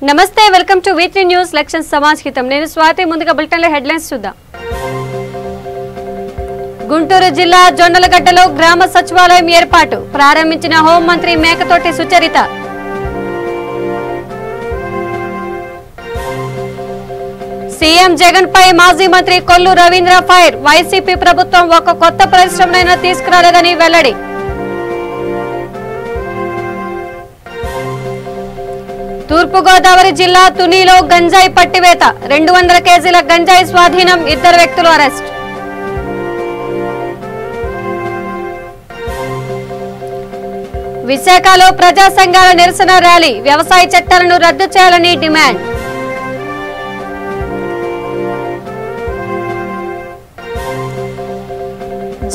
నమస్తే welcome two weekly news లక్ష్యం సమాజ్ హితం నేను స్వాతి ముందుగా బులెటిన్ లో హెడ్లైన్స్ చూద్దాం గుంటూరు జిల్లా జొన్నలగడ్డలో గ్రామ సచివాలయం ఏర్పాటు ప్రారంభించిన హోం మంత్రి మేకతోటి సుచరిత సీఎం జగన్ పై మాజీ మంత్రి కొల్లు రవీంద్ర ఫైర్ వైసీపీ ప్రభుత్వం ఒక కొత్త పరిశ్రమనైనా తీసుకురాలేదని వెల్లడి తూర్పుగోదావరి జిల్లా తునిలో గంజాయి పట్టివేత 200 కేజీల గంజాయి స్వాధీనం 2 వ్యక్తులు అరెస్ట్ విశాఖలో ప్రజా సంఘాల నిరసన ర్యాలీ వ్యవసాయ చట్టాలను రద్దు చేయాలని డిమాండ్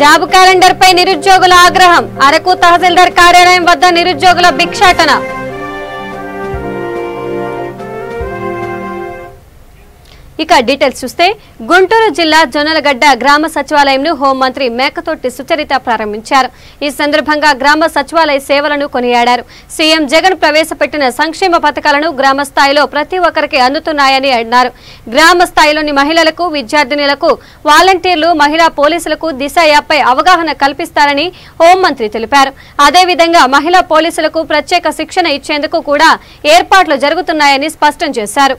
జాబ్ క్యాలెండర్ పై నిరుద్యోగుల ఆగ్రహం అరకు తహసీల్దార్ కార్యాలయం వద్ద నిరుద్యోగుల భిక్షాటన ఇక డీటెయిల్స్ చూస్తే గుంటూరు జిల్లా జొన్నలగడ్డ గ్రామ సచివాలయంను హోంమంత్రి మేకతోటి సుచరిత ప్రారంభించారు. ఈ సందర్భంగా గ్రామ సచివాలయ సేవలను కొనియాడారు. సీఎం జగన్ ప్రవేశపెట్టిన సంక్షేమ పథకాలను గ్రామ స్థాయిలో ప్రతి ఒక్కరికి అందుతున్నాయని అన్నారు. గ్రామ స్థాయిలోని మహిళలకు, విద్యార్థినులకు, వాలంటీర్లు, మహిళా పోలీసులకు దిశ యాప్పై అవగాహన కల్పిస్తారని హోంమంత్రి తెలిపారు. అదేవిధంగా మహిళా పోలీసులకు ప్రత్యేక శిక్షణ ఇచ్చేందుకు కూడా ఏర్పాట్లు జరుగుతున్నాయని స్పష్టం చేశారు.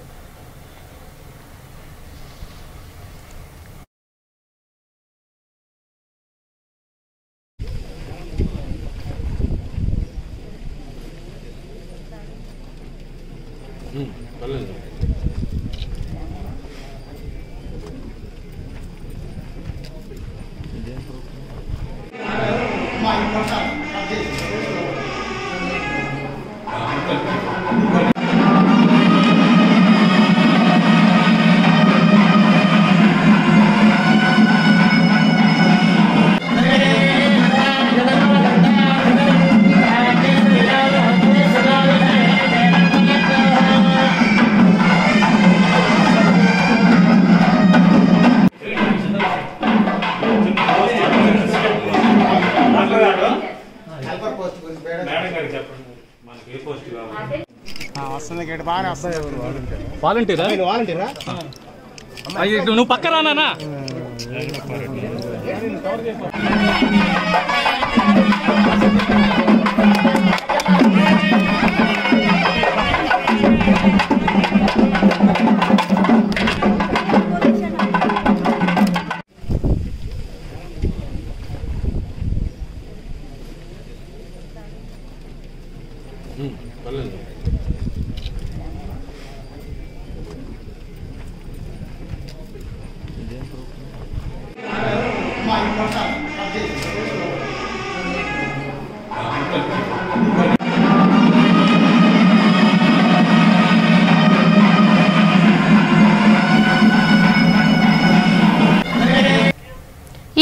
వాలంటీరా నువ్వు పక్క రానా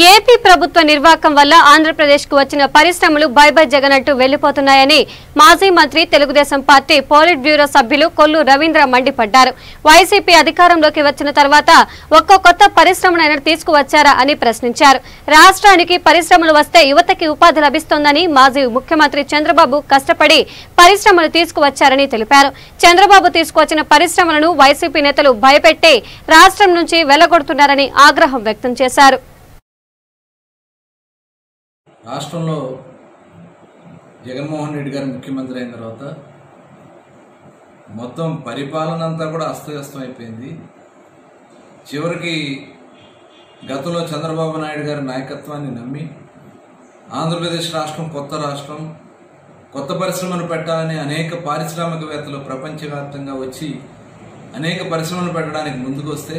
ఏపీ ప్రభుత్వ నిర్వాకం వల్ల ఆంధ్రప్రదేశ్ కు వచ్చిన పరిశ్రమలు బై బై జగన్ అంటూ వెళ్లిపోతున్నాయని మాజీ మంత్రి తెలుగుదేశం పార్టీ పోలిట్ బ్యూరో సభ్యులు కొల్లు రవీంద్ర మండిపడ్డారు. వైసీపీ అధికారంలోకి వచ్చిన తర్వాత ఒక్కో కొత్త పరిశ్రమనైనా తీసుకువచ్చారా అని ప్రశ్నించారు. రాష్ట్రానికి పరిశ్రమలు వస్తే యువతకి ఉపాధి లభిస్తోందని మాజీ ముఖ్యమంత్రి చంద్రబాబు కష్టపడి పరిశ్రమలు తీసుకువచ్చారని తెలిపారు. చంద్రబాబు తీసుకువచ్చిన పరిశ్రమలను వైసీపీ నేతలు భయపెట్టి రాష్ట్రం నుంచి వెళ్లగొడుతున్నారని ఆగ్రహం వ్యక్తం చేశారు. రాష్ట్రంలో జగన్మోహన్ రెడ్డి గారు ముఖ్యమంత్రి అయిన తర్వాత మొత్తం పరిపాలన అంతా కూడా అస్తవ్యస్తం అయిపోయింది. చివరికి గతంలో చంద్రబాబు నాయుడు గారి నాయకత్వాన్ని నమ్మి ఆంధ్రప్రదేశ్ రాష్ట్రం కొత్త పరిశ్రమలు పెట్టాలని అనేక పారిశ్రామికవేత్తలు ప్రపంచవ్యాప్తంగా వచ్చి అనేక పరిశ్రమలు పెట్టడానికి ముందుకు వస్తే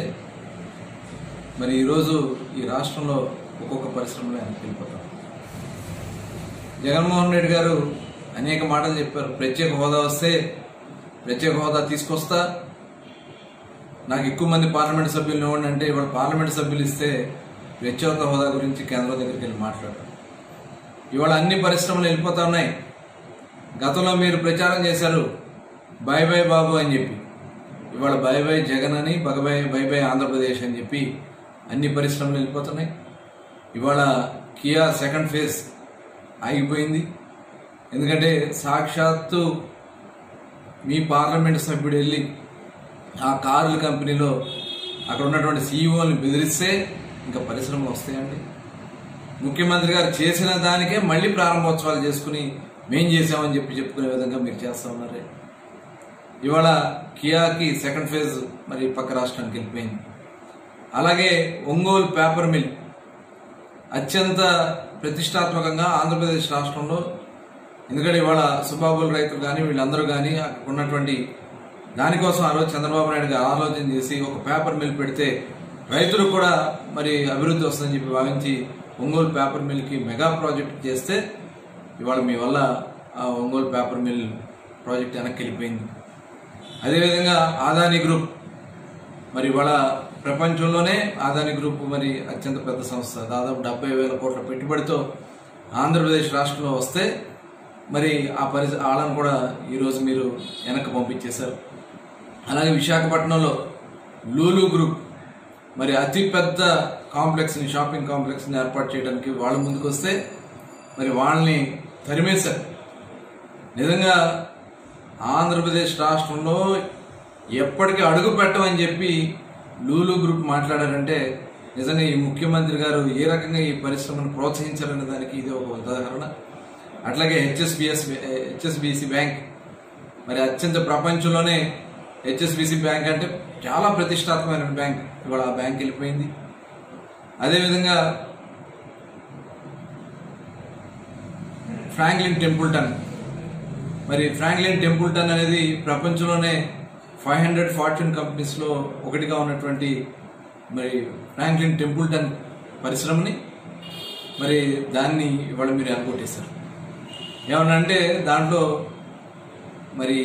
మరి ఈరోజు ఈ రాష్ట్రంలో ఒక్కొక్క పరిశ్రమలో ఆయనకు వెళ్ళిపోతాం. జగన్మోహన్ రెడ్డి గారు అనేక మాటలు చెప్పారు. ప్రత్యేక హోదా వస్తే ప్రత్యేక హోదా తీసుకొస్తా, నాకు ఎక్కువ మంది పార్లమెంట్ సభ్యులు ఇవ్వండి అంటే ఇవాళ పార్లమెంట్ సభ్యులు ఇస్తే ప్రత్యేక హోదా గురించి కేంద్రం దగ్గరికి వెళ్ళి మాట్లాడారు. ఇవాళ అన్ని పరిశ్రమలు వెళ్ళిపోతా ఉన్నాయి. గతంలో మీరు ప్రచారం చేశారు బై బై బాబు అని చెప్పి, ఇవాళ బై బై జగన్ అని బై బై ఆంధ్రప్రదేశ్ అని చెప్పి అన్ని పరిశ్రమలు వెళ్ళిపోతున్నాయి. ఇవాళ కియా సెకండ్ ఫేజ్ ఆగిపోయింది. ఎందుకంటే సాక్షాత్తు మీ పార్లమెంటు సభ్యుడు వెళ్ళి ఆ కార్ల కంపెనీలో అక్కడ ఉన్నటువంటి సీఈఓని బెదిరిస్తే ఇంకా పరిశ్రమలు వస్తాయండి? ముఖ్యమంత్రి గారు చేసిన దానికే మళ్ళీ ప్రారంభోత్సవాలు చేసుకుని మేం చేసామని చెప్పుకునే విధంగా మీరు చేస్తా ఉన్నారే. ఇవాళ కియాకి సెకండ్ ఫేజ్ మరి పక్క రాష్ట్రానికి వెళ్ళిపోయింది. అలాగే ఒంగోలు పేపర్ మిల్ అత్యంత ప్రతిష్టాత్మకంగా ఆంధ్రప్రదేశ్ రాష్ట్రంలో, ఎందుకంటే ఇవాళ సుబాబుల్ రైతులు కానీ వీళ్ళందరూ కానీ అక్కడ ఉన్నటువంటి దానికోసం ఆ రోజు చంద్రబాబు నాయుడు గారు ఆలోచన చేసి ఒక పేపర్ మిల్ పెడితే రైతులకు కూడా మరి అభివృద్ధి వస్తుందని చెప్పి భావించి ఒంగోలు పేపర్ మిల్కి మెగా ప్రాజెక్ట్ చేస్తే ఇవాళ మీ వల్ల ఆ ఒంగోలు పేపర్ మిల్ ప్రాజెక్ట్ వెనక్కి వెళ్ళిపోయింది. అదేవిధంగా అదానీ గ్రూప్, మరి ఇవాళ ప్రపంచంలోనే అదానీ గ్రూప్ మరి అత్యంత పెద్ద సంస్థ, దాదాపు 70,000 కోట్ల పెట్టుబడితో ఆంధ్రప్రదేశ్ రాష్ట్రంలో వస్తే మరి ఆ వాళ్ళని కూడా ఈరోజు మీరు వెనక్కి పంపించేశారు. అలాగే విశాఖపట్నంలో లూలు గ్రూప్ మరి అతిపెద్ద కాంప్లెక్స్ని, షాపింగ్ కాంప్లెక్స్ని ఏర్పాటు చేయడానికి వాళ్ళు ముందుకు వస్తే మరి వాళ్ళని తరిమేశారు. నిజంగా ఆంధ్రప్రదేశ్ రాష్ట్రంలో ఎప్పటికీ అడుగు పెట్టమని చెప్పి లూలు గ్రూప్ మాట్లాడారంటే నిజంగా ఈ ముఖ్యమంత్రి గారు ఏ రకంగా ఈ పరిశ్రమను ప్రోత్సహించాలనే దానికి ఇది ఒక ఉదాహరణ. అట్లాగే హెచ్ఎస్బిసి బ్యాంక్, మరి అత్యంత ప్రపంచంలోనే హెచ్ఎస్బిసి బ్యాంక్ అంటే చాలా ప్రతిష్టాత్మకమైన బ్యాంక్, ఇవాళ ఆ బ్యాంక్ వెళ్ళిపోయింది. అదేవిధంగా ఫ్రాంక్లిన్ టెంపుల్టన్, మరి ఫ్రాంక్లిన్ టెంపుల్టన్ అనేది ప్రపంచంలోనే 500 ఫార్చ్యూన్ కంపెనీస్లో ఒకటిగా ఉన్నటువంటి మరి ఫ్రాంక్లిన్ టెంపుల్టన్ పరిశ్రమని మరి దాన్ని ఇవాళ మీరు అనుకోటేశారు. ఏమనంటే దాంట్లో మరి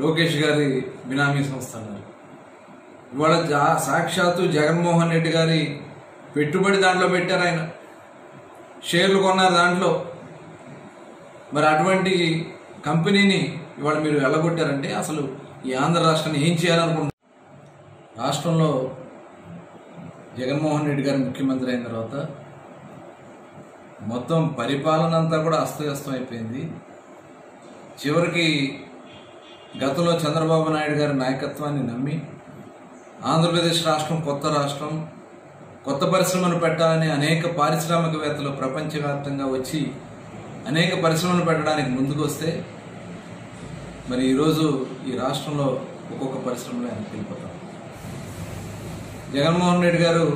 లోకేష్ గారి బినామీ సంస్థ అన్నారు. ఇవాళ సాక్షాత్తు జగన్మోహన్ రెడ్డి గారి పెట్టుబడి దాంట్లో పెట్టారు, ఆయన షేర్లు కొన్నారు దాంట్లో. మరి అటువంటి కంపెనీని ఇవాళ మీరు వెళ్ళగొట్టారంటే అసలు ఈ ఆంధ్ర రాష్ట్రాన్ని ఏం చేయాలనుకుంటున్నారు? రాష్ట్రంలో జగన్మోహన్ రెడ్డి గారు ముఖ్యమంత్రి అయిన తర్వాత మొత్తం పరిపాలన అంతా కూడా అస్తవ్యస్తం అయిపోయింది. చివరికి గతంలో చంద్రబాబు నాయుడు గారి నాయకత్వాన్ని నమ్మి ఆంధ్రప్రదేశ్ రాష్ట్రం కొత్త పరిశ్రమలు పెట్టాలని అనేక పారిశ్రామికవేత్తలు ప్రపంచవ్యాప్తంగా వచ్చి అనేక పరిశ్రమలు పెట్టడానికి ముందుకు వస్తే మరి ఈరోజు ఈ రాష్ట్రంలో ఒక్కొక్క పరిశ్రమలో ఆయనకు వెళ్ళిపోతాం. జగన్మోహన్ రెడ్డి గారు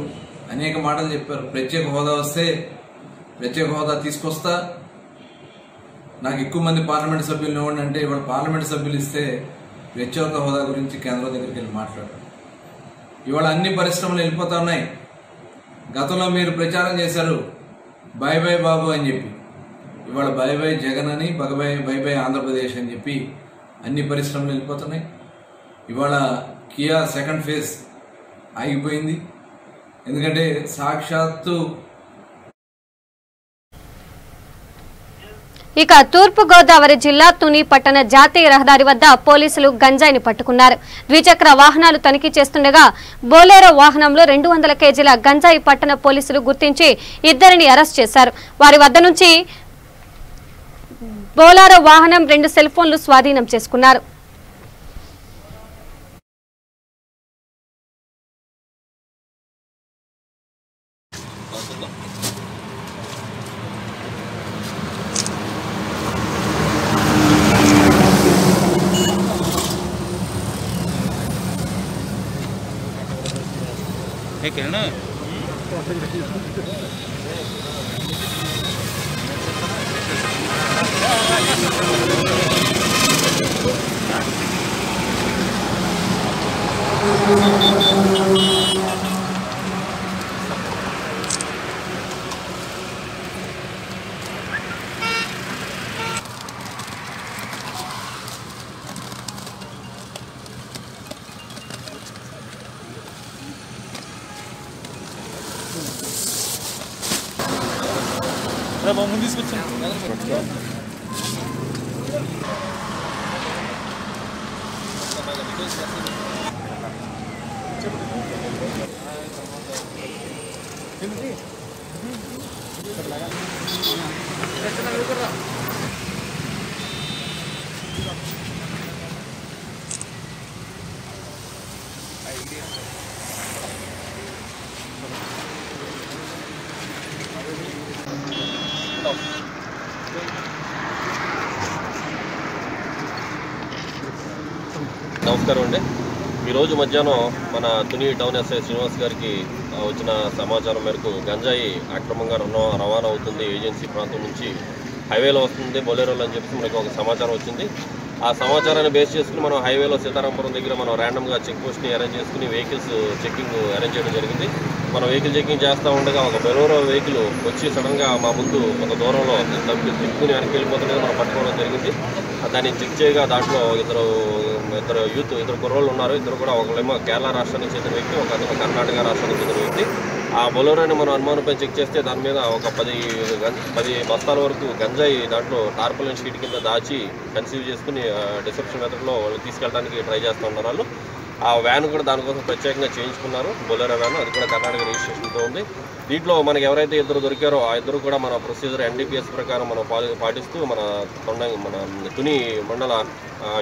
అనేక మాటలు చెప్పారు. ప్రత్యేక హోదా వస్తే ప్రత్యేక హోదా తీసుకొస్తా, నాకు ఎక్కువ మంది పార్లమెంట్ సభ్యులు ఇవ్వండి అంటే ఇవాళ పార్లమెంట్ సభ్యులు ఇస్తే ప్రత్యేక హోదా గురించి కేంద్రం దగ్గరికి వెళ్ళి మాట్లాడారు. ఇవాళ అన్ని పరిశ్రమలు వెళ్ళిపోతా ఉన్నాయి. గతంలో మీరు ప్రచారం చేశారు బై బై బాబు అని చెప్పి, ఇవాళ బై బై జగన్ అని, బై బై ఆంధ్రప్రదేశ్ అని చెప్పి అన్ని పరిశ్రమలు వెళ్ళిపోతున్నాయి. ఇవాళ కియా సెకండ్ ఫేజ్ ఆగిపోయింది. ఎందుకంటే సాక్షాత్తు ఇక తూర్పు గోదావరి జిల్లా తుని పట్టణ జాతీయ రహదారి వద్ద పోలీసులు గంజాయిని పట్టుకున్నారు. ద్విచక్ర వాహనాలు తనిఖీ చేస్తుండగా బోలేరో వాహనంలో 200 కేజీల గంజాయి పట్టణ పోలీసులు గుర్తించి ఇద్దరిని అరెస్ట్ చేశారు. వారి వద్ద నుంచి బోలేరో వాహనం 2 సెల్ ఫోన్లు స్వాధీనం చేసుకున్నారు. ना ముందు తీసుకొచ్చాను. నమస్కారం అండి. ఈరోజు మధ్యాహ్నం మన తుని టౌన్ ఎస్ఐ శ్రీనివాస్ గారికి వచ్చిన సమాచారం మేరకు గంజాయి అక్రమంగా రవాణా అవుతుంది, ఏజెన్సీ ప్రాంతం నుంచి హైవేలో వస్తుంది బొలెరోలో అని చెప్పి మనకు ఒక సమాచారం వచ్చింది. ఆ సమాచారాన్ని బేస్ చేసుకుని మనం హైవేలో సీతారాంపురం దగ్గర మనం ర్యాండమ్గా చెక్ పోస్ట్ని అరేంజ్ చేసుకుని వెహికల్స్ చెక్కింగ్ అరేంజ్ చేయడం జరిగింది. మనం వెహికల్ చెక్కింగ్ చేస్తూ ఉండగా ఒక బొలెరో వెహికల్ వచ్చి సడన్గా మా ముందు కొంత దూరంలో తిప్పుకుని వెనక్కి వెళ్ళిపోతుండగా మనం పట్టుకోవడం జరిగింది. దాన్ని చెక్ చేయగా దాంట్లో ఇద్దరు కుర్రోళ్ళు ఉన్నారు. ఇద్దరు కూడా ఒకళ్ళేమో కేరళ రాష్ట్రానికి చెందిన వ్యక్తి, ఒక కర్ణాటక రాష్ట్రానికి చెందిన వ్యక్తి. ఆ బొలెరోని మనం అనుమానంపై చెక్ చేస్తే దాని మీద ఒక 10 బస్తాల వరకు గంజాయి దాంట్లో టార్పలిన్ షీట్ కింద దాచి కన్సీవ్ చేసుకుని డిసెప్షన్ మెథడ్లో వాళ్ళు తీసుకెళ్ళడానికి ట్రై చేస్తూ ఉన్నారు వాళ్ళు. ఆ వ్యాన్ కూడా దానికోసం ప్రత్యేకంగా చేయించుకున్నారు, బొలెరో వ్యాన్. అది కూడా కర్ణాటక రిజిస్ట్రేషన్తో ఉంది. దీంట్లో మనకి ఎవరైతే ఇద్దరు దొరికారో ఆ ఇద్దరు కూడా మన ప్రొసీజర్ ఎన్డీపీఎస్ ప్రకారం మనం పాటిస్తూ మన తుని మండల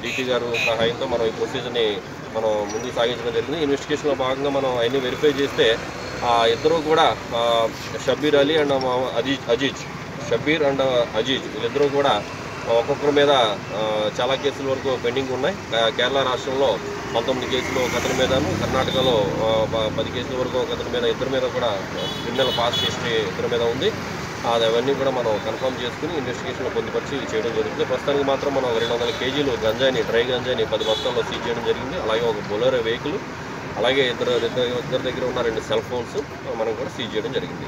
డీటీ గారు సహాయంతో మనం ఈ ప్రొసీజర్ని మనం ముందుకు సాగించడం జరిగింది. ఇన్వెస్టిగేషన్లో భాగంగా మనం అన్ని వెరిఫై చేస్తే ఆ ఇద్దరు కూడా షబ్బీర్ అలీ అండ్ అజీజ్ వీళ్ళిద్దరూ కూడా ఒక్కొక్కరి మీద చాలా కేసుల వరకు పెండింగ్ ఉన్నాయి. కేరళ రాష్ట్రంలో 19 కేసులు ఒక అతని మీదను, కర్ణాటకలో 10 కేసుల వరకు ఒక అతని మీద, ఇద్దరి మీద కూడా క్రిమినల్ పాస్ హిస్టరీ ఇద్దరి మీద ఉంది. అవన్నీ కూడా మనం కన్ఫర్మ్ చేసుకుని ఇన్వెస్టిగేషన్లో పొందుపరిచి చేయడం జరుగుతుంది. ప్రస్తుతానికి మాత్రం మనం 200 కేజీలు గంజాయిని, డ్రై గంజాయిని 10 బస్తాల్లో సీజ్ చేయడం జరిగింది. అలాగే ఒక బొలెరో వెహికల్, అలాగే ఇద్దరు దగ్గర ఉన్న 2 సెల్ ఫోన్స్ మనం కూడా సీజ్ చేయడం జరిగింది.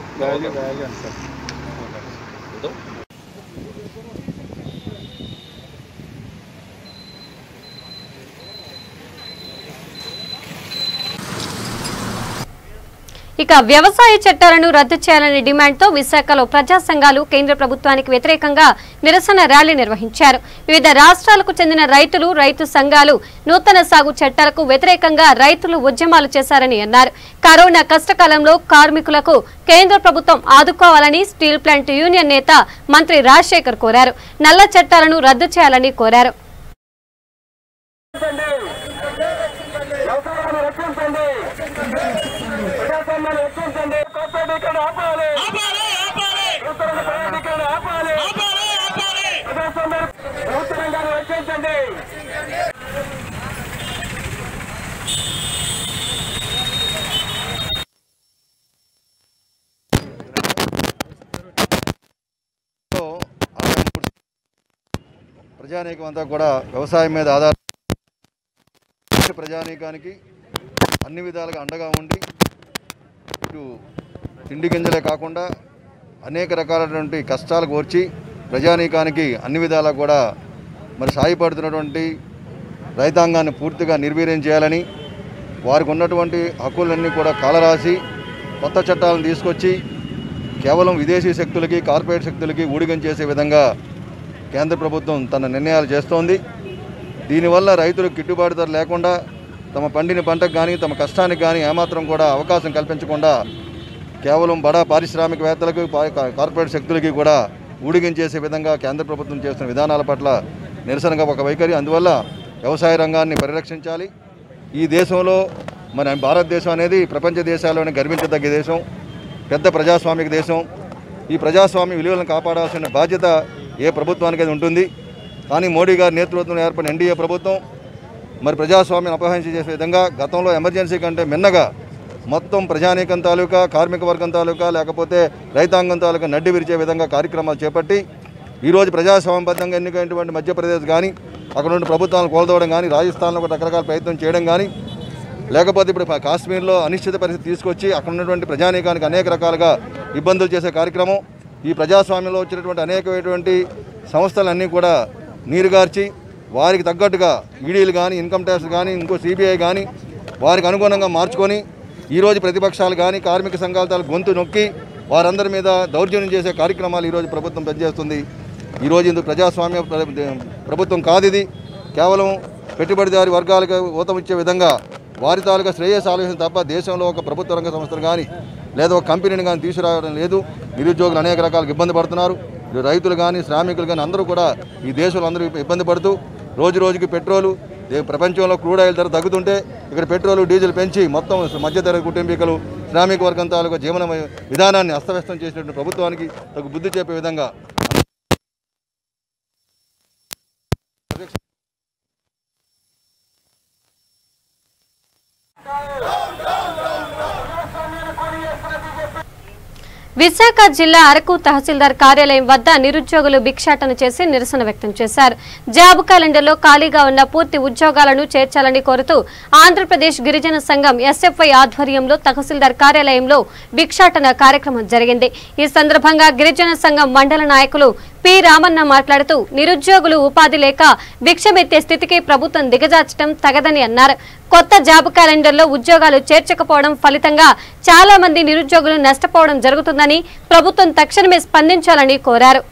ఇక వ్యవసాయ చట్టాలను రద్దు చేయాలనే డిమాండ్తో విశాఖలో ప్రజా సంఘాలు కేంద్ర ప్రభుత్వానికి వ్యతిరేకంగా నిరసన ర్యాలీ నిర్వహించారు. వివిధ రాష్ట్రాలకు చెందిన రైతులు, రైతు సంఘాలు నూతన సాగు చట్టాలకు వ్యతిరేకంగా రైతులు ఉద్యమాలు చేశారని అన్నారు. కరోనా కష్టకాలంలో కార్మికులకు కేంద్ర ప్రభుత్వం ఆదుకోవాలని స్టీల్ ప్లాంట్ యూనియన్ నేత మంత్రి రాజశేఖర్ కోరారు. నల్ల చట్టాలను రద్దు చేయాలని కోరారు. ప్రజానీకం అంతా కూడా వ్యవసాయం మీద ఆధార ప్రజానీకానికి అన్ని విధాలుగా అండగా ఉండి ఇటు తిండి గింజలే కాకుండా అనేక రకాలైనటువంటి కష్టాలు కోర్చి ప్రజానీకానికి అన్ని విధాలా కూడా మరి సాయపడుతున్నటువంటి రైతాంగాన్ని పూర్తిగా నిర్వీర్యం చేయాలని, వారికి ఉన్నటువంటి హక్కులన్నీ కూడా కాలరాసి కొత్త చట్టాలను తీసుకొచ్చి కేవలం విదేశీ శక్తులకి, కార్పొరేట్ శక్తులకి ఊడిగం చేసే విధంగా కేంద్ర ప్రభుత్వం తన నిర్ణయాలు చేస్తోంది. దీనివల్ల రైతులకు గిట్టుబాటు ధర లేకుండా తమ పండిన పంటకు కానీ తమ కష్టానికి కానీ ఏమాత్రం కూడా అవకాశం కల్పించకుండా కేవలం బడా పారిశ్రామికవేత్తలకు, కార్పొరేట్ శక్తులకి కూడా ఊడిగించేసే విధంగా కేంద్ర ప్రభుత్వం చేస్తున్న విధానాల పట్ల నిరసనగా ఒక వైఖరి. అందువల్ల వ్యవసాయ రంగాన్ని పరిరక్షించాలి. ఈ దేశంలో మన భారతదేశం అనేది ప్రపంచ దేశాల్లోనే గర్వించదగ్గ దేశం, పెద్ద ప్రజాస్వామిక దేశం. ఈ ప్రజాస్వామ్య విలువలను కాపాడాల్సిన బాధ్యత ఏ ప్రభుత్వానికి అది ఉంటుంది. కానీ మోడీ గారి నేతృత్వంలో ఏర్పడిన ఎన్డీఏ ప్రభుత్వం మరి ప్రజాస్వామ్యం అపహరించి చేసే విధంగా గతంలో ఎమర్జెన్సీ కంటే మిన్నగా మొత్తం ప్రజానీకం తాలూకా, కార్మిక వర్గం తాలూకా, లేకపోతే రైతాంగం తాలూకా నడ్డి విరిచే విధంగా కార్యక్రమాలు చేపట్టి ఈరోజు ప్రజాస్వామ్యబద్ధంగా ఎన్నికైనటువంటి మధ్యప్రదేశ్ కానీ, అక్కడ నుండి ప్రభుత్వాలను కోల్దవడం కానీ, రాజస్థాన్లో కూడా రకరకాల ప్రయత్నం చేయడం కానీ, లేకపోతే ఇప్పుడు కాశ్మీర్లో అనిశ్చిత పరిస్థితి తీసుకొచ్చి అక్కడ ఉన్నటువంటి ప్రజానీకానికి అనేక రకాలుగా ఇబ్బందులు చేసే కార్యక్రమం, ఈ ప్రజాస్వామ్యంలో వచ్చినటువంటి అనేకమైనటువంటి సంస్థలన్నీ కూడా నీరుగార్చి వారికి తగ్గట్టుగా ఈడీలు కానీ, ఇన్కమ్ ట్యాక్స్ కానీ, ఇంకో సిబిఐ కానీ వారికి అనుగుణంగా మార్చుకొని ఈరోజు ప్రతిపక్షాలు కానీ, కార్మిక సంఘాల గొంతు నొక్కి వారందరి మీద దౌర్జన్యం చేసే కార్యక్రమాలు ఈరోజు ప్రభుత్వం పనిచేస్తుంది. ఈరోజు ఇందుకు ప్రజాస్వామ్య ప్రభుత్వం కాదు, ఇది కేవలం పెట్టుబడిదారి వర్గాలకు ఊతమిచ్చే విధంగా వారి తాలూకా శ్రేయస్ ఆలోచన తప్ప దేశంలో ఒక ప్రభుత్వ రంగ సంస్థలు కానీ లేదా ఒక కంపెనీని కానీ తీసుకురావడం లేదు. నిరుద్యోగులు అనేక రకాలుగా ఇబ్బంది పడుతున్నారు. రైతులు కానీ, శ్రామికులు కానీ అందరూ కూడా ఈ దేశంలో అందరూ ఇబ్బంది పడుతూ రోజు రోజుకి పెట్రోలు, ప్రపంచంలో క్రూడ్ ఆయిల్ ధర తగ్గుతుంటే ఇక్కడ పెట్రోల్ డీజిల్ పెంచి మొత్తం మధ్యతరగతి కుటుంబీకులు శ్రామిక వర్గం తాలూకా జీవన విధానాన్ని అస్తవ్యస్తం చేసినటువంటి ప్రభుత్వానికి తగు బుద్ధి చెప్పే విధంగా విశాఖ జిల్లా అరకు తహసీల్దార్ కార్యాలయం వద్ద నిరుద్యోగులు భిక్షాటన చేసి నిరసన వ్యక్తం చేశారు. జాబ్ క్యాలెండర్లో ఖాళీగా ఉన్న పూర్తి ఉద్యోగాలను చేర్చాలని కోరుతూ ఆంధ్రప్రదేశ్ గిరిజన సంఘం ఎస్ఎఫ్ఐ ఆధ్వర్యంలో తహసీల్దార్ కార్యాలయంలో భిక్షాటన కార్యక్రమం జరిగింది. ఈ సందర్భంగా గిరిజన సంఘం మండల నాయకులు పి రామన్న మాట్లాడుతూ నిరుద్యోగులు ఉపాధి లేక భిక్షమెత్తే స్థితికి ప్రభుత్వం దిగజార్చడం తగదని అన్నారు. కొత్త జాబ్ క్యాలెండర్లో ఉద్యోగాలు చేర్చకపోవడం ఫలితంగా చాలా మంది నిరుద్యోగులు నష్టపోవడం జరుగుతుందని ప్రభుత్వం తక్షణమే స్పందించాలని కోరారు.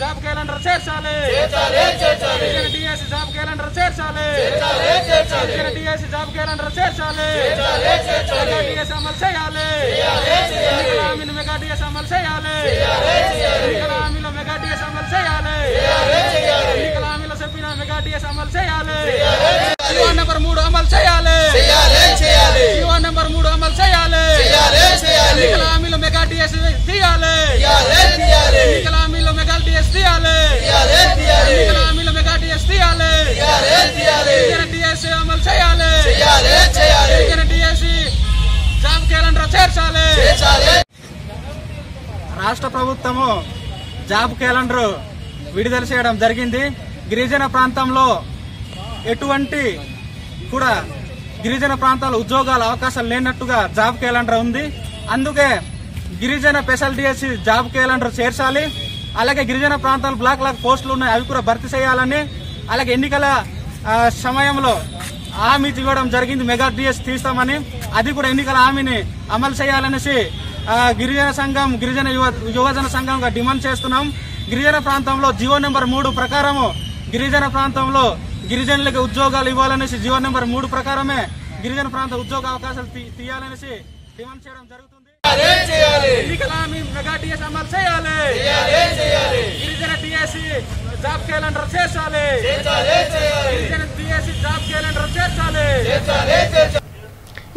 జాబ్ క్యాలెండర్ చేర్చాలి, డిఎస్సి జాబ్ క్యాలెండర్ చేర్చాలి, డిఎస్సి జాబ్ క్యాలెండర్ చేర్చాలి, డిఎస్ అమలు చేయాలి, హామీలు మెగా డిఎస్ అమలు చేయాలి, హామీలో మెగా డిఎస్ అమలు చేయాలి, హామీలో చెప్పిన మెగా డిఎస్ అమలు చేయాలి, జీవో నెంబర్ 3 అమలు చేయాలి, జీవో నెంబర్ 3 అమలు చేయాలి, హామీలో మెగా డిఎస్ తీయాలి, హామీలో మెగా డిఎస్ తీయాలి, హామీలో మెగా డిఎస్ తీయాలి, డిఎస్ అమలు చేయాలి, డిఎస్సి జాబ్ క్యాలెండర్ చేర్చాలి. రాష్ట్ర ప్రభుత్వము జాబ్ క్యాలెండర్ విడుదల చేయడం జరిగింది. గిరిజన ప్రాంతంలో ఎటువంటి కూడా గిరిజన ప్రాంతాల ఉద్యోగాల అవకాశాలు లేనట్టుగా జాబ్ క్యాలెండర్ ఉంది. అందుకే గిరిజన స్పెషల్ డిఎస్సి జాబ్ క్యాలెండర్ చేర్చాలి. అలాగే గిరిజన ప్రాంతాలు బ్లాక్ పోస్టులు ఉన్నాయి, అవి కూడా భర్తీ చేయాలని, అలాగే ఎన్నికల సమయంలో హామీ ఇవ్వడం జరిగింది, మెగా డిఎస్ తీస్తామని, అది కూడా ఎన్నికల హామీని అమలు చేయాలనేసి గిరిజన సంఘం గిరిజన యువజన సంఘంగా డిమాండ్ చేస్తున్నాం. గిరిజన ప్రాంతంలో జీవో నెంబర్ 3 ప్రకారము గిరిజన ప్రాంతంలో గిరిజనులకు ఉద్యోగాలు ఇవ్వాలనేసి జీవో నెంబర్ 3 ప్రకారమే గిరిజన ప్రాంత ఉద్యోగ అవకాశాలు తీయాలనేసి డిమాండ్ చేయడం జరుగుతుంది. ఎన్నికల హామీ మెగా డిఎస్ అమలు చేయాలి, గిరిజన డిఎస్సి జాబ్ క్యాలెండర్ చేర్చాలి, గిరిజన డిఎస్సి జాబ్ క్యాలెండర్ చేర్చాలి.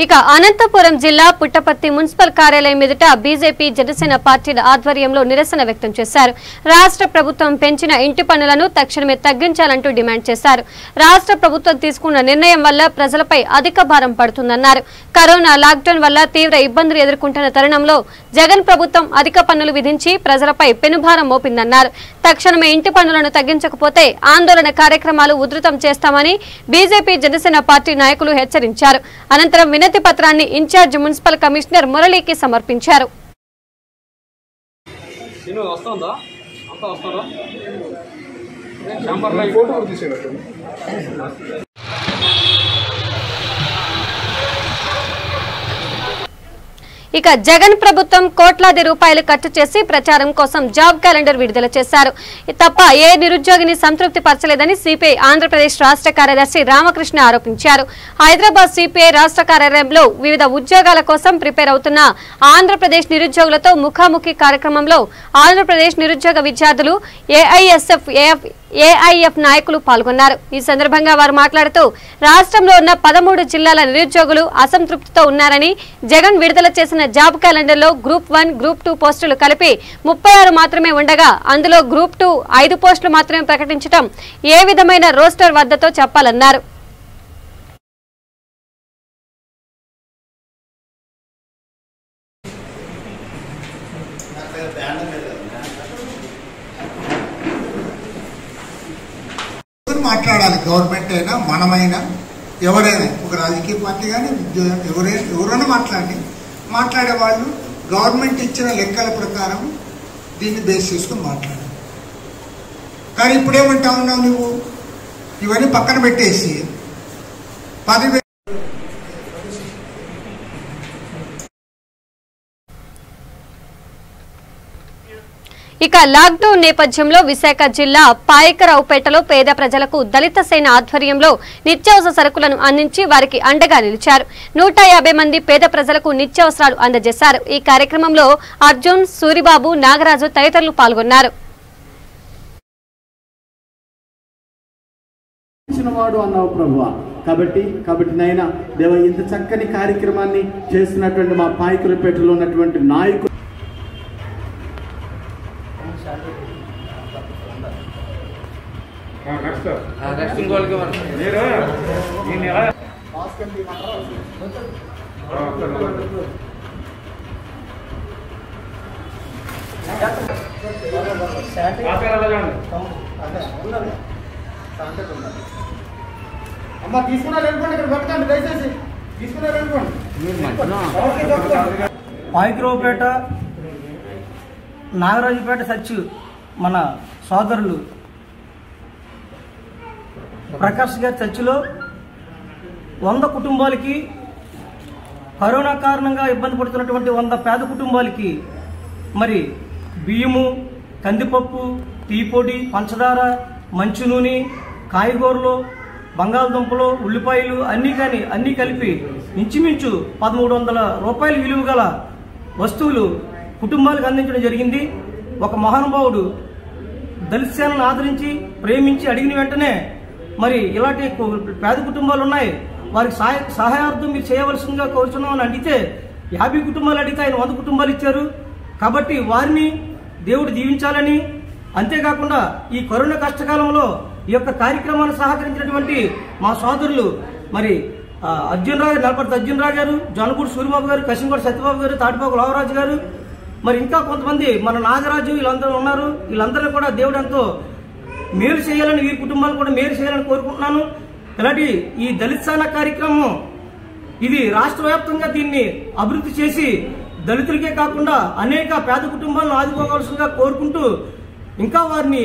ఇక అనంతపురం జిల్లా పుట్టపర్తి మున్సిపల్ కార్యాలయం ఎదుట బీజేపీ జనసేన పార్టీల ఆధ్వర్యంలో నిరసన వ్యక్తం చేశారు. రాష్ట్ర ప్రభుత్వం పెంచిన ఇంటి పన్నులను తక్షణమే తగ్గించాలంటూ డిమాండ్ చేశారు. రాష్ట్ర ప్రభుత్వం తీసుకున్న నిర్ణయం వల్ల ప్రజలపై అధిక భారం పడుతుందన్నారు. కరోనా లాక్డౌన్ వల్ల తీవ్ర ఇబ్బందులు ఎదుర్కొంటున్న తరుణంలో జగన్ ప్రభుత్వం అధిక పన్నులు విధించి ప్రజలపై పెనుభారం మోపిందన్నారు. తక్షణమే ఇంటి పన్నులను తగ్గించకపోతే ఆందోళన కార్యక్రమాలు ఉధృతం చేస్తామని బీజేపీ జనసేన పార్టీ నాయకులు హెచ్చరించారు. అనంతరం వినతి పత్రాన్ని ఇన్ఛార్జ్ మున్సిపల్ కమిషనర్ మురళీకి సమర్పించారు. ఇక జగన్ ప్రభుత్వం కోట్లాది రూపాయలు ఖర్చు చేసి ప్రచారం కోసం జాబ్ క్యాలెండర్ విడుదల చేశారు. తప్ప ఏ నిరుద్యోగిని సంతృప్తి పరచలేదని సిపిఐ ఆంధ్రప్రదేశ్ రాష్ట్ర కార్యదర్శి రామకృష్ణ ఆరోపించారు. హైదరాబాద్ సిపిఐ రాష్ట్ర కార్యాలయంలో వివిధ ఉద్యోగాల కోసం ప్రిపేర్ అవుతున్న ఆంధ్రప్రదేశ్ నిరుద్యోగులతో ముఖాముఖి కార్యక్రమంలో ఆంధ్రప్రదేశ్ నిరుద్యోగ విద్యార్థులు ఏఐఎఫ్ నాయకులు పాల్గొన్నారు. ఈ సందర్భంగా వారు మాట్లాడుతూ రాష్ట్రంలో ఉన్న 13 జిల్లాల నిరుద్యోగులు అసంతృప్తితో ఉన్నారని, జగన్ విడుదల చేసిన జాబ్ క్యాలెండర్లో గ్రూప్ 1, గ్రూప్ 2 పోస్టులు కలిపి 36 మాత్రమే ఉండగా అందులో గ్రూప్ 2 5 పోస్టులు మాత్రమే ప్రకటించడం ఏ విధమైన రోస్టర్ వద్దతో చెప్పాలన్నారు. మాట్లాడాలి. గవర్నమెంట్ అయినా మనమైనా ఎవరైనా, ఒక రాజకీయ పార్టీ కానీ ఎవరైనా మాట్లాడే వాళ్ళు గవర్నమెంట్ ఇచ్చిన లెక్కల ప్రకారం దీన్ని బేస్ చేసుకుని మాట్లాడాలి. కానీ ఇప్పుడేమంటా ఉన్నావు నువ్వు, ఇవన్నీ పక్కన పెట్టేసి 10,000. ఇక లాక్డౌన్ నేపథ్యంలో విశాఖ జిల్లా పాయకరావుపేటలో పేద ప్రజలకు దళిత సేన ఆధ్వర్యంలో నిత్యావసర సరుకులను అందించి వారికి అండగా నిలిచారు. 150 మంది పేద ప్రజలకు నిత్యావసరాలు అందజేశారు. ఈ కార్యక్రమంలో అర్జున్, సూరిబాబు, నాగరాజు తదితరులు పాల్గొన్నారు. కాబట్టి నాయన దేవ ఇంత చక్కని కార్యక్రమాన్ని చేస్తున్నటువంటి మా పాయకులపేటలో ఉన్నటువంటి నాయకులు పాయకరావుపేట నాగరాజుపేట సచ్చు మన సోదరులు ప్రకాష్ గారి చర్చిలో 100 కుటుంబాలకి కరోనా కారణంగా ఇబ్బంది పడుతున్నటువంటి 100 పేద కుటుంబాలకి మరి బియ్యము, కందిపప్పు, టీ పొడి, పంచదార, మంచు నూనె, కాయగూరలు, బంగాళదుంపలు, ఉల్లిపాయలు అన్నీ కలిపి ఇంచుమించు 1300 రూపాయల విలువ గల వస్తువులు కుటుంబాలకు అందించడం జరిగింది. ఒక మహానుభావుడు దళిత సేనను ఆదరించి ప్రేమించి అడిగిన వెంటనే మరి ఇలాంటి పేద కుటుంబాలు ఉన్నాయి, వారికి సహాయార్థం మీరు చేయవలసిందిగా కోరుచున్నామని అడిగితే 50 కుటుంబాలు అడిగితే ఆయన 100 కుటుంబాలు ఇచ్చారు. కాబట్టి వారిని దేవుడు దీవించాలని, అంతేకాకుండా ఈ కరోనా కష్టకాలంలో ఈ యొక్క కార్యక్రమాన్ని సహకరించినటువంటి మా సోదరులు మరి నలపర్తి అర్జున్ రావు గారు, జొన్నగూడి సూరిబాబు గారు, కసింగోడి సత్యబాబు గారు, తాటిపాకు లోవరాజు గారు, మరి ఇంకా కొంతమంది మన నాగరాజు, వీళ్ళందరూ ఉన్నారు. వీళ్ళందరూ కూడా దేవుడు ఎంతో మేలు చేయాలని, వీరి కుటుంబాలు కూడా మేలు చేయాలని కోరుకుంటున్నాను. ఇలాంటి ఈ దళిత సేన కార్యక్రమం ఇది రాష్ట్ర వ్యాప్తంగా దీన్ని అభివృద్ధి చేసి దళితులకే కాకుండా అనేక పేద కుటుంబాలను ఆదుకోవాల్సిందిగా కోరుకుంటూ, ఇంకా వారిని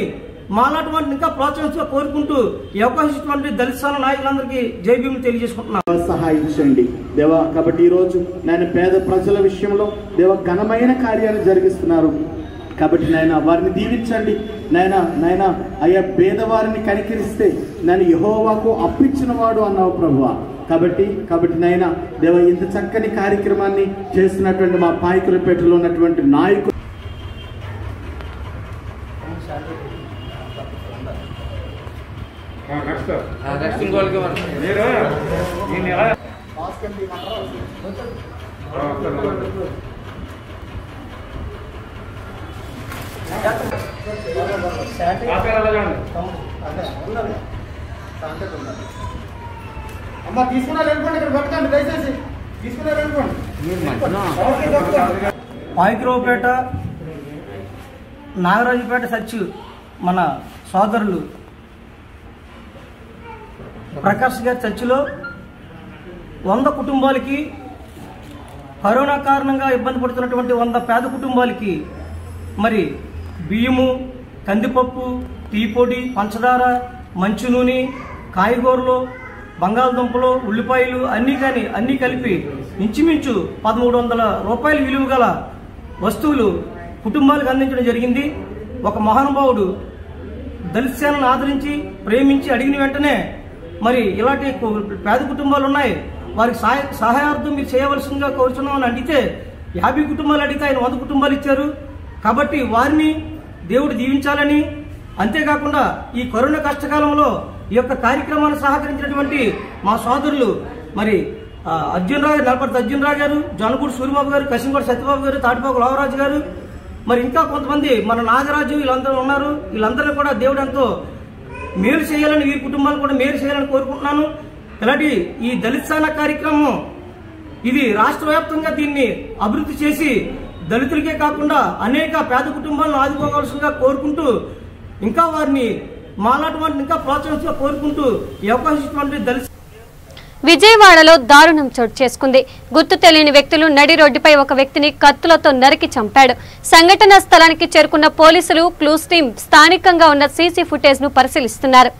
మాలాంటి వాటిని ఇంకా ప్రోత్సహించగా కోరుకుంటూ ఈ అవకాశం ఇచ్చినటువంటి దళిత సేన నాయకులందరికీ జై భీమ్ తెలియజేసుకుంటున్నాను. సహాయించండి దేవా. కాబట్టి ఈ రోజు నేను పేద ప్రజల విషయంలో దేవ ఘనమైన కార్యాలు జరిగిస్తున్నారు. కాబట్టి నాయన వారిని దీవించండి నాయన అయ్యా పేదవారిని కనికరిస్తే నేను యెహోవాకు అప్పించిన వాడు అన్నావు ప్రభువా. కాబట్టి నాయన దేవ ఇంత చక్కని కార్యక్రమాన్ని చేస్తున్నటువంటి మా పాయకులపేటలో ఉన్నటువంటి నాయకులు పాయకరావుపేట నాగరాజుపేట సచ్చు మన సోదరులు ప్రకాష్ గారి చర్చిలో 100 కుటుంబాలకి కరోనా కారణంగా ఇబ్బంది పడుతున్నటువంటి 100 పేద కుటుంబాలకి మరి బియ్యము, కందిపప్పు, టీ పొడి, పంచదార, మంచు నూనె, కాయగూరలు, బంగాళదుంపలు, ఉల్లిపాయలు అన్నీ కలిపి ఇంచుమించు 1300 రూపాయల విలువ గల వస్తువులు కుటుంబాలకు అందించడం జరిగింది. ఒక మహానుభావుడు దళిత సేనను ఆదరించి ప్రేమించి అడిగిన వెంటనే మరి ఇలాంటి పేద కుటుంబాలు ఉన్నాయి, వారికి సహాయార్థం మీరు చేయవలసిందిగా కోరుచున్నామని అడిగితే 50 కుటుంబాలు అడిగితే ఆయన 100 కుటుంబాలు ఇచ్చారు. కాబట్టి వారిని దేవుడు దీవించాలని, అంతేకాకుండా ఈ కరోనా కష్టకాలంలో ఈ యొక్క కార్యక్రమాన్ని సహకరించినటువంటి మా సోదరులు మరి నలపర్తి అర్జున్ రావు గారు, జొన్నగూడి సూరిబాబు గారు, కసింగోడి సత్యబాబు గారు, తాటిపాకు లోవరాజు గారు, మరి ఇంకా కొంతమంది మన నాగరాజు, వీళ్ళందరూ ఉన్నారు. వీళ్ళందరూ కూడా దేవుడు ఎంతో మేలు చేయాలని, వీరి కుటుంబాలు కూడా మేలు చేయాలని కోరుకుంటున్నాను. ఇలాంటి ఈ దళిత సేన కార్యక్రమం ఇది రాష్ట్ర వ్యాప్తంగా దీన్ని అభివృద్ధి చేసి దళితులకే కాకుండా అనేక పేద కుటుంబాలను ఆదుకోవాల్సిందిగా కోరుకుంటూ, ఇంకా వారిని మాలాంటి వాటిని ఇంకా ప్రోత్సహించగా కోరుకుంటూ ఈ అవకాశం ఇచ్చినటువంటి దళిత విజయవాడలో దారుణం చోటు చేసుకుంది. గుర్తు తెలియని వ్యక్తులు నడి రోడ్డుపై ఒక వ్యక్తిని కత్తులతో నరికి చంపాడు. సంఘటనా స్థలానికి చేరుకున్న పోలీసులు, క్లూస్ టీం స్థానికంగా ఉన్న సీసీ ఫుటేజ్ ను పరిశీలిస్తున్నారు.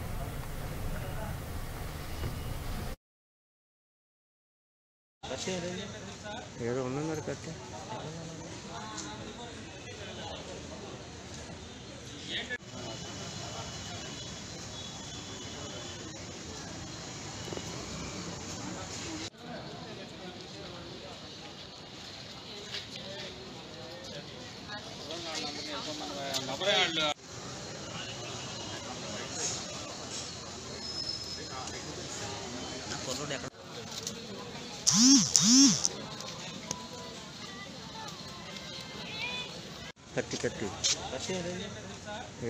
కట్టి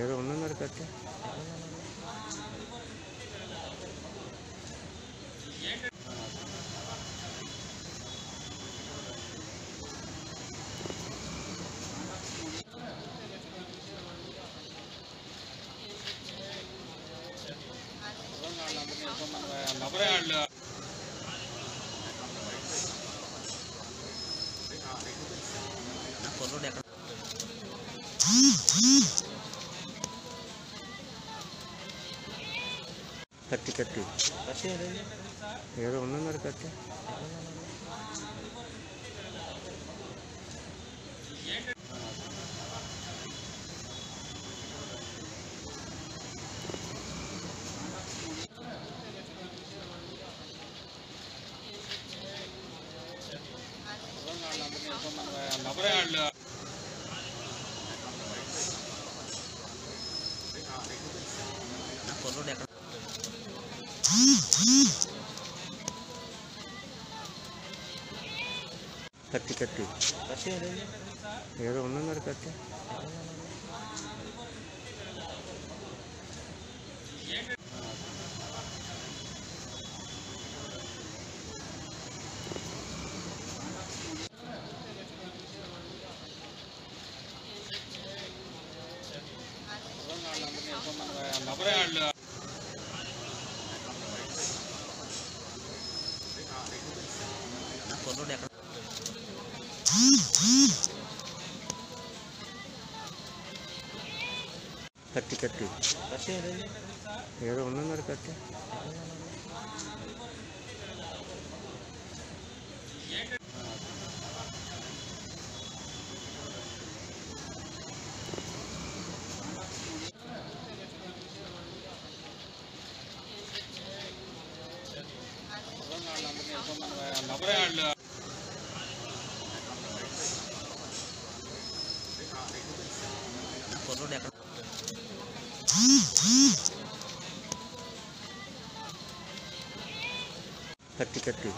ఏదో ఉన్నది కట్టి కట్టి ఏదో ఉన్నది కట్టి కట్టి ఏదో ఉన్నది కట్టి కట్టి ఏదో ఉన్నది కట్టి కట్టి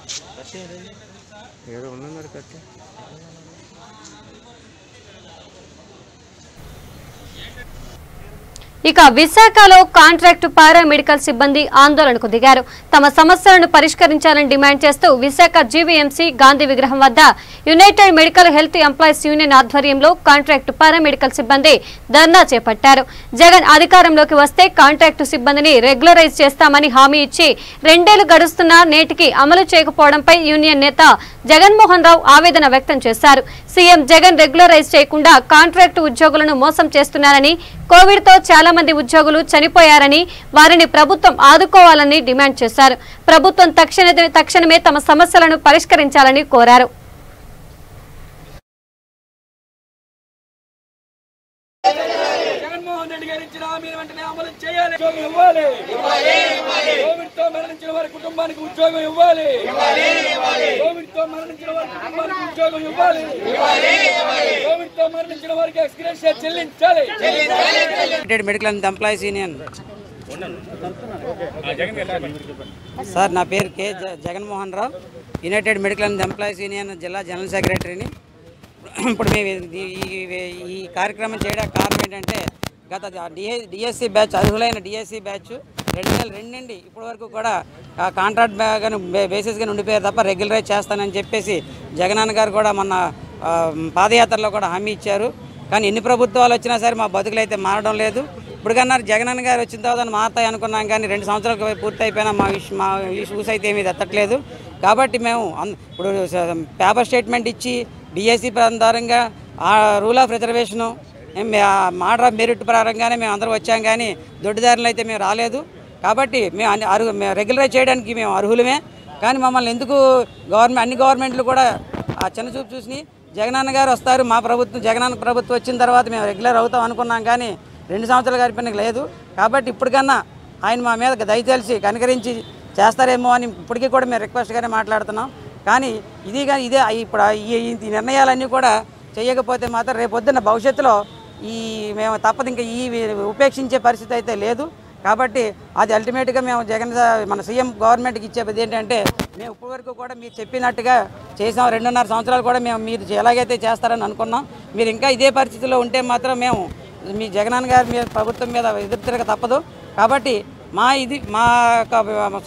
ఏదో ఉన్నది కట్టి ఇక విశాఖలో కాంట్రాక్టు పారామెడికల్ సిబ్బంది ఆందోళనకు దిగారు. తమ సమస్యలను పరిష్కరించాలని డిమాండ్ చేస్తూ విశాఖ జీవీఎంసీ గాంధీ విగ్రహం వద్ద United medical health employees union ఆధ్వర్యంలో కాంట్రాక్టు పారామెడికల్ సిబ్బంది ధర్నా చేపట్టారు. జగన్ అధికారంలోకి వస్తే కాంట్రాక్టు సిబ్బందిని రెగ్యులరైజ్ చేస్తామని హామీ ఇచ్చి 2 ఏళ్లు గడుస్తున్నా నేటికి అమలు చేయకపోవడంపై యూనియన్ నేత జగన్మోహన్ రావు ఆవేదన వ్యక్తం చేశారు. సీఎం జగన్ రెగ్యులరైజ్ చేయకుండా కాంట్రాక్టు ఉద్యోగులను మోసం చేస్తున్నారని, కోవిడ్ తో చాలా మంది ఉద్యోగులు చనిపోయారని, వారిని ప్రభుత్వం ఆదుకోవాలని డిమాండ్ చేశారు. ప్రభుత్వం తక్షణమే తమ సమస్యలను పరిష్కరించాలని కోరారు. జగన్మోహన్ రెడ్డి గారు ఇచ్చిన హామీని వెంటనే అమలు చేయాలి. ఉద్యోగం ఇవ్వాలి. కోవిడ్ తో మరణించిన వారి కుటుంబానికి ఉద్యోగం ఇవ్వాలి. కోవిడ్ తో మరణించిన వారి కుటుంబానికి ఉద్యోగం ఇవ్వాలి. కోవిడ్ తో మరణించిన వారికి ఎక్స్గ్రేషియా చెల్లించాలి. United medical and employees union sir, నా పేరు K Jaganmohan Rao, United medical and employees union జిల్లా జనరల్ సెక్రటరీని. ఇప్పుడు మేము ఈ కార్యక్రమం చేయడానికి కారణం ఏంటంటే, గత డిఎస్సి బ్యాచ్, అర్హులైన డిఎస్సి బ్యాచ్ 2002 నుండి ఇప్పటి వరకు కూడా కాంట్రాక్ట్ బేసిస్గా ఉండిపోయారు తప్ప రెగ్యులరైజ్ చేస్తానని చెప్పేసి జగనన్న గారు కూడా మొన్న పాదయాత్రలో కూడా హామీ ఇచ్చారు. కానీ ఎన్ని ప్రభుత్వాలు వచ్చినా సరే మా బతుకులు అయితే మారడం లేదు. ఇప్పుడు కన్నా జగనన్న గారు వచ్చిన తర్వాత మారుతాయి అనుకున్నాం, కానీ 2 సంవత్సరాలు పూర్తి అయిపోయినా మా ఇష్యూస్ అయితే ఏమీ ఎత్తట్లేదు. కాబట్టి మేము ఇప్పుడు పేపర్ స్టేట్మెంట్ ఇచ్చి డిఎస్సి ప్రకారంగా rule of reservation order of merit ప్రకారంగానే మేము అందరూ వచ్చాం, కానీ దొడ్డిదారులు అయితే మేము రాలేదు. కాబట్టి మేము రెగ్యులరైజ్ చేయడానికి మేము అర్హులమే. కానీ మమ్మల్ని ఎందుకు అన్ని గవర్నమెంట్లు కూడా ఆ చిన్నచూపు చూసి జగనన్న గారు వస్తారు, మా ప్రభుత్వం జగనన్న ప్రభుత్వం వచ్చిన తర్వాత మేము రెగ్యులర్ అవుతాం అనుకున్నాం, కానీ 2 సంవత్సరాలు గడిపిన లేదు. కాబట్టి ఇప్పటికన్నా ఆయన మా మీద దయచేసి కనికరించి చేస్తారేమో అని ఇప్పటికీ కూడా మేము రిక్వెస్ట్గానే మాట్లాడుతున్నాం. కానీ ఇదే ఇప్పుడు ఈ నిర్ణయాలన్నీ కూడా చేయకపోతే మాత్రం రేపొద్దున్న భవిష్యత్తులో మేము తప్పదు, ఇంకా ఉపేక్షించే పరిస్థితి అయితే లేదు. కాబట్టి అది అల్టిమేట్గా మేము మన సీఎం గవర్నమెంట్కి ఇచ్చేది ఏంటంటే, మేము ఇప్పటివరకు కూడా మీరు చెప్పినట్టుగా చేసాం. 2.5 సంవత్సరాలు కూడా మీరు ఎలాగైతే చేస్తారని అనుకున్నాం. మీరు ఇంకా ఇదే పరిస్థితిలో ఉంటే మాత్రం మేము మీ జగనన్న గారి మీద ప్రభుత్వం మీద ఎదురు తిరగ తప్పదు. కాబట్టి మా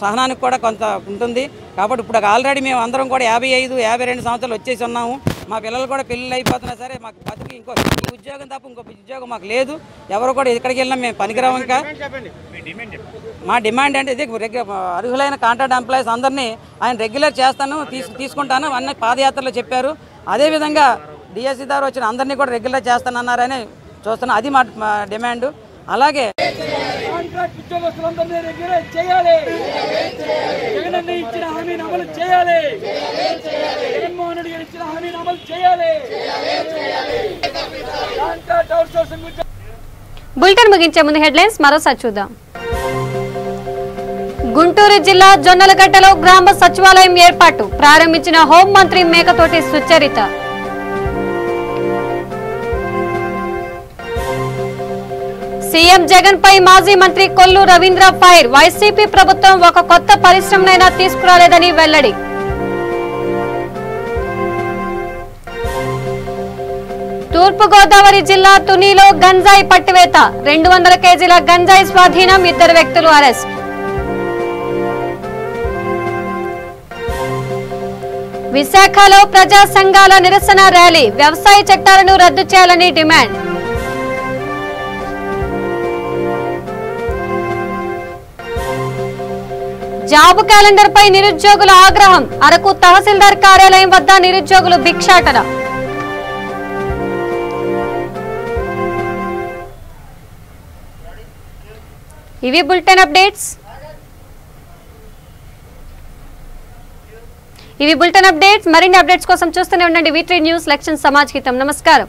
సహనానికి కూడా కొంత ఉంటుంది. కాబట్టి ఇప్పుడు ఆల్రెడీ మేము అందరం కూడా 52 సంవత్సరాలు వచ్చేసి ఉన్నాము. మా పిల్లలు కూడా పెళ్ళిళ్ళు అయిపోతున్నా సరే మాకు బతుకు ఇంకో ఈ ఉద్యోగం తప్ప ఇంకో ఉద్యోగం మాకు లేదు. ఎవరు కూడా ఎక్కడికి వెళ్ళినా మేము పనికిరాము. ఇంకా మా డిమాండ్ అంటే ఇది అర్హులైన కాంట్రాక్ట్ ఎంప్లాయీస్ అందరినీ ఆయన రెగ్యులర్ చేస్తాను తీసుకుంటాను అన్న పాదయాత్రలో చెప్పారు. అదేవిధంగా డిఎస్సి ద్వారా వచ్చిన అందరినీ కూడా రెగ్యులర్ చేస్తానన్నారని చూస్తున్నాం. అది మా డిమాండ్. అలాగే కాంట్రాక్ట్ ఉద్యోగస్తులందరినీ రెగ్యులర్ చేయాలి. జగనన్న ఇచ్చిన హామీని అమలు చేయాలి. జగన్మోహన్ రెడ్డి గారు ఇచ్చిన హామీని అమలు చేయాలి. కాంట్రాక్ట్ అవుట్సోర్సింగ్ బులెటిన్ ముగించే ముందు హెడ్లైన్స్ మరోసారి చూద్దాం. గుంటూరు జిల్లా జొన్నలగడ్డలో గ్రామ సచివాలయం ఏర్పాటు ప్రారంభించిన హోంమంత్రి మేకతోటి సుచరిత. సీఎం జగన్ పై మాజీ మంత్రి కొల్లు రవీంద్ర ఫైర్. వైసీపీ ప్రభుత్వం ఒక కొత్త పరిశ్రమనైనా తీసుకురాలేదని వెల్లడి. తూర్పుగోదావరి జిల్లా తునిలో గంజాయి పట్టివేత. 200 కేజీల గంజాయి స్వాధీనం. 2 వ్యక్తులు అరెస్ట్. విశాఖలో ప్రజా సంఘాల నిరసన ర్యాలీ. వ్యవసాయ చట్టాలను రద్దు చేయాలని డిమాండ్. జాబ్ క్యాలెండర్ పై నిరుద్యోగుల ఆగ్రహం. అరకు తహసీల్దార్ కార్యాలయం వద్ద నిరుద్యోగులు భిక్షాటన. ఇవి బులెటిన్ అప్డేట్స్. మరిన్ని అప్డేట్స్ కోసం చూస్తూనే ఉండండి V3 న్యూస్. లక్ష్యం సమాజ్ హితం. నమస్కారం.